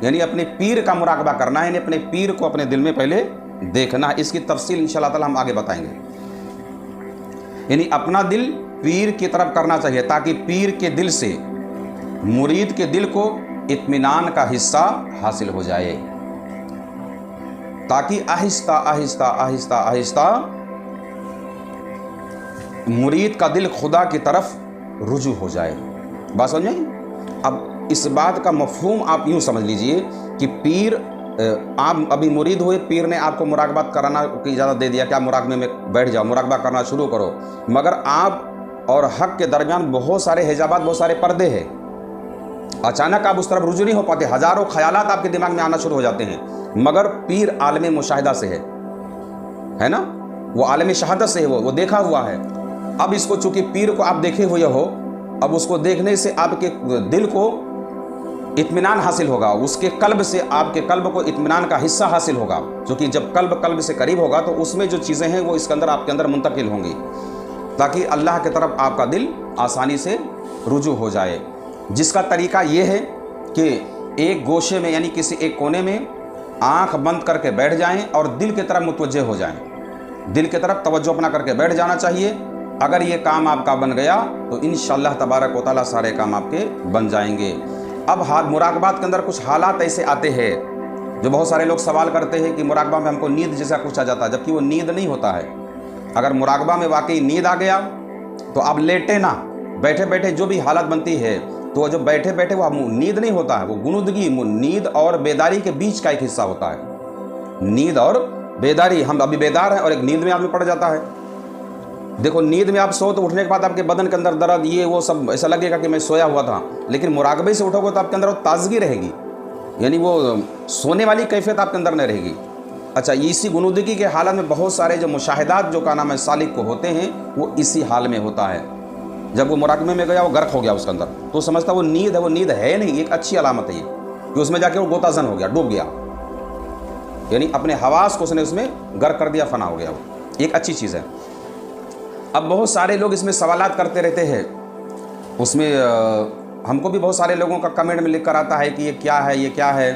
یعنی اپنے پیر کا مراقبہ کرنا ہے، یعنی اپنے پیر کو اپنے دل میں پہلے دیکھنا ہے۔ اس کی تفصیل انشاءاللہ تعالی ہم آگے بتائیں گے۔ یعنی اپنا دل پیر کی طرف کرنا چاہیے تاکہ پیر کے دل سے مرید کے دل کو اطمینان کا حصہ حاصل ہو جائے، تاکہ آہستہ آہستہ آہستہ آہستہ مرید کا دل خدا کی طرف رجوع ہو جائے۔ بات سمجھ میں؟ اب اس بات کا مفہوم آپ یوں سمجھ لیجئے کہ پیر، آپ ابھی مرید ہوئے، پیر نے آپ کو مراقبات کرانا کی اجازت دے دیا کہ آپ مراقبے میں بیٹھ جاؤ، مراقبہ کرنا شروع کرو، مگر آپ اور حق کے درمیان بہت سارے حجابات، بہت سارے پردے ہیں۔ اچانک آپ اس طرف رجوع نہیں ہو پاتے، ہزاروں خیالات آپ کے دماغ میں آنا شروع ہو جاتے ہیں، مگر پیر عالم مشاہدہ سے ہے نا، وہ عالم شہادت سے ہے، وہ دیکھا ہوا ہے۔ اب اس کو چونکہ پیر کو آپ دیکھے ہوئے ہو، اب اس کو دیکھنے سے آپ کے دل کو اطمینان حاصل ہوگا، اس کے قلب سے آپ کے قلب کو اطمینان کا حصہ حاصل ہوگا، چونکہ جب قلب سے قریب ہوگا تو اس میں جو چیزیں ہیں وہ اس کے اندر آپ کے اندر منتقل ہوں گی، تاکہ اللہ کی طرف آپ کا دل آسانی سے رجوع ہو جائے۔ جس کا طریقہ یہ ہے کہ ایک گوشے میں، یعنی کسی ایک کونے میں آنکھ بند کر کے بیٹھ جائیں اور دل کی طرف متوجہ ہو جائیں، دل کی طرف توجہ اپنا کر کے بیٹھ جانا چاہیے۔ اگر یہ کام آپ کا بن گیا تو انشاءاللہ تبارک و تعالیٰ سارے کام آپ کے بن جائیں گے۔ اب مراقبات کے اندر کچھ حالات ایسے آتے ہیں جو بہت سارے لوگ سوال کرتے ہیں کہ مراقبہ میں ہم کو نیند جیسا کچھ آ جاتا ہے، جبکہ وہ نیند نہیں ہوتا ہے۔ اگر مراقبہ میں واقعی نیند آ گیا تو آپ لیٹے نہ، بیٹھے بیٹھے جو بھی حالت بنتی ہے تو جو بیٹھے بیٹھے وہ نیند نہیں ہوتا ہے، وہ گنودگی، نیند اور بیداری کے بیچ کا ایک حصہ ہوتا ہے۔ نیند اور بیداری، ہم ابھی بیدار ہیں اور ایک نیند میں آدمی پڑ جاتا ہے۔ دیکھو نیند میں آپ سو تو اٹھنے کے بعد آپ کے بدن کے اندر درد، یہ وہ سب ایسا لگے گا کہ میں سویا ہوا تھا، لیکن مراقبے سے اٹھو گے تو آپ کے اندر وہ تازگی رہے گی، یعنی وہ سونے والی کیفیت آپ کے اندر نہیں رہے گی۔ اچھا، اسی گنودگی کے حالت میں بہت سارے جو مشاہدات جو کا نام ہے سالک کو ہوتے ہیں، وہ اسی حال میں ہوتا ہے۔ جب وہ مراقبے میں گیا، وہ غرق ہو گیا اس کے اندر، تو سمجھتا وہ نیند ہے، وہ نیند ہے نہیں، ایک اچھی علامت ہے یہ کہ اس میں جا کے وہ غوطہ زن ہو گیا، ڈوب گیا، یعنی اپنے حواس کو اس میں غرق کر دیا، فنا ہو گیا، وہ ایک اچھی چیز ہے۔ اب بہت سارے لوگ اس میں سوالات کرتے رہتے ہیں، اس میں ہم کو بھی بہت سارے لوگوں کا کمنٹ میں لکھ کر آتا ہے کہ یہ کیا ہے، یہ کیا ہے،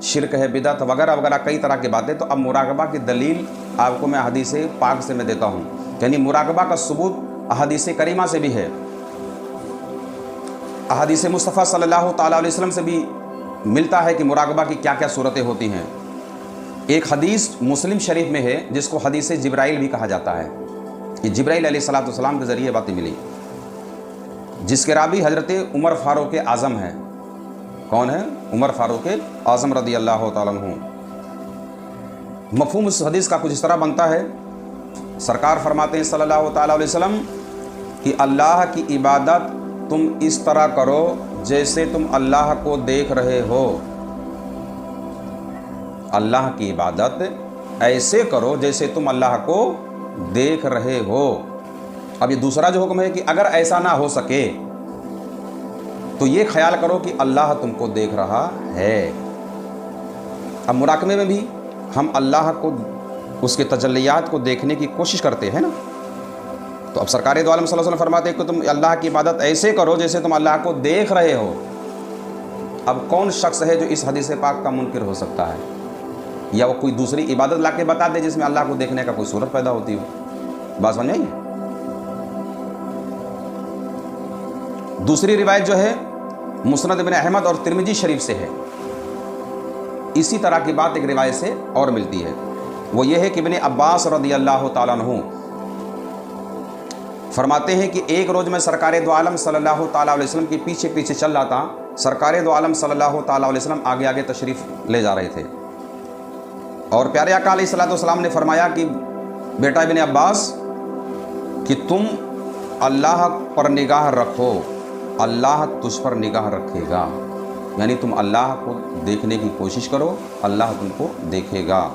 شرک ہے، بدعت وغیرہ وغیرہ کئی طرح کی باتیں۔ تو اب مراقبہ کی دلیل آپ کو میں حدیث پاک سے میں دیتا ہوں، یعنی مراقبہ کا ثبوت احادیث کریمہ سے بھی ہے، احادیث مصطفیٰ صلی اللہ تعالیٰ علیہ وسلم سے بھی ملتا ہے کہ مراقبہ کی کیا کیا صورتیں ہوتی ہیں۔ ایک حدیث مسلم شریف میں ہے جس کو حدیث جبرائیل بھی کہا جاتا ہے، کہ جبرائیل علیہ السلام کے ذریعے باتیں ملی، جس کے راوی حضرت عمر فاروق اعظم ہے۔ کون ہے؟ عمر فاروق اعظم رضی اللہ تعالیٰ عنہ۔ مفہوم اس حدیث کا کچھ اس طرح بنتا ہے، سرکار فرماتے ہیں صلی اللہ تعالیٰ علیہ وسلم کہ اللہ کی عبادت تم اس طرح کرو جیسے تم اللہ کو دیکھ رہے ہو، اللہ کی عبادت ایسے کرو جیسے تم اللہ کو دیکھ رہے ہو۔ اب یہ دوسرا جو حکم ہے کہ اگر ایسا نہ ہو سکے تو یہ خیال کرو کہ اللہ تم کو دیکھ رہا ہے۔ اب مراقبے میں بھی ہم اللہ کو، اس کے تجلیات کو دیکھنے کی کوشش کرتے ہیں نا، تو اب سرکار دو عالم صلی اللہ علیہ وسلم فرماتے ہیں کہ تم اللہ کی عبادت ایسے کرو جیسے تم اللہ کو دیکھ رہے ہو۔ اب کون شخص ہے جو اس حدیث پاک کا منکر ہو سکتا ہے، یا وہ کوئی دوسری عبادت لا کے بتا دے جس میں اللہ کو دیکھنے کا کوئی صورت پیدا ہوتی ہو؟ بات سمجھ آئی؟ دوسری روایت جو ہے مسند ابن احمد اور ترمذی شریف سے ہے، اسی طرح کی بات ایک روایت سے اور ملتی ہے، وہ یہ ہے کہ ابن عباس رضی اللہ تعالیٰ عنہ فرماتے ہیں کہ ایک روز میں سرکار دو عالم صلی اللہ تعالیٰ علیہ وسلم کے پیچھے پیچھے چل رہا تھا، سرکار دو عالم صلی اللہ تعالیٰ علیہ وسلم آگے آگے تشریف لے جا رہے تھے، اور پیارے آقا علیہ السلام نے فرمایا کہ بیٹا ابن عباس کہ تم اللہ پر نگاہ رکھو، اللہ تجھ پر نگاہ رکھے گا، یعنی تم اللہ کو دیکھنے کی کوشش کرو، اللہ تم کو دیکھے گا۔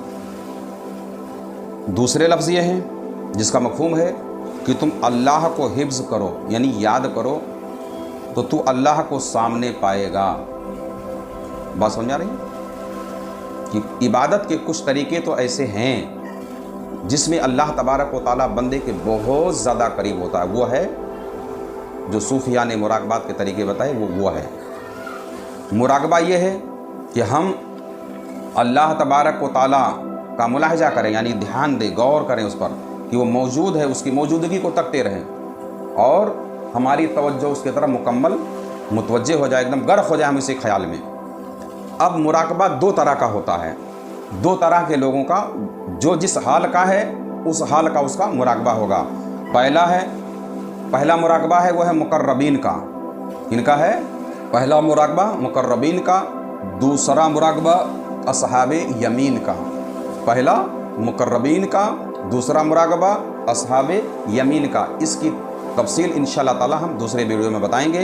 دوسرے لفظ یہ ہیں جس کا مفہوم ہے کہ تم اللہ کو حفظ کرو، یعنی یاد کرو تو اللہ کو سامنے پائے گا۔ بات سمجھ آ رہی ہے کہ عبادت کے کچھ طریقے تو ایسے ہیں جس میں اللہ تبارک و تعالیٰ بندے کے بہت زیادہ قریب ہوتا ہے، وہ ہے جو صوفیاء نے مراقبات کے طریقے بتائے، وہ ہے۔ مراقبہ یہ ہے کہ ہم اللہ تبارک و تعالیٰ کا ملاحظہ کریں، یعنی دھیان دیں، غور کریں اس پر کہ وہ موجود ہے، اس کی موجودگی کو تکتے رہیں اور ہماری توجہ اس کی طرف مکمل متوجہ ہو جائے، ایک دم غرق ہو جائے ہم اسی خیال میں۔ اب مراقبہ دو طرح کا ہوتا ہے، دو طرح کے لوگوں کا، جو جس حال کا ہے اس حال کا اس کا مراقبہ ہوگا۔ پہلا مراقبہ ہے وہ ہے مقربین کا۔ ان کا ہے پہلا مراقبہ مقربین کا، دوسرا مراقبہ اصحاب یمین کا۔ پہلا مقربین کا، دوسرا مراقبہ اصحاب یمین کا۔ اس کی تفصیل انشاءاللہ تعالی ہم دوسرے ویڈیو میں بتائیں گے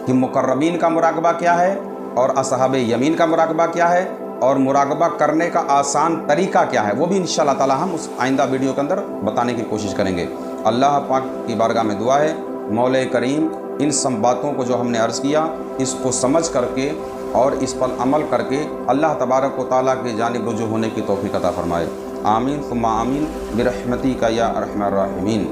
کہ مقربین کا مراقبہ کیا ہے اور اصحاب یمین کا مراقبہ کیا ہے، اور مراقبہ کرنے کا آسان طریقہ کیا ہے، وہ بھی انشاءاللہ تعالی ہم اس آئندہ ویڈیو کے اندر بتانے کی کوشش کریں گے۔ اللہ پاک کی بارگاہ میں دعا ہے مولا کریم ان سب باتوں کو جو ہم نے عرض کیا اس کو سمجھ کر کے اور اس پر عمل کر کے اللہ تبارک و تعالیٰ کی جانب رجوع ہونے کی توفیق عطا فرمائے۔ آمین ثم آمین برحمتک یا ارحم الراحمین۔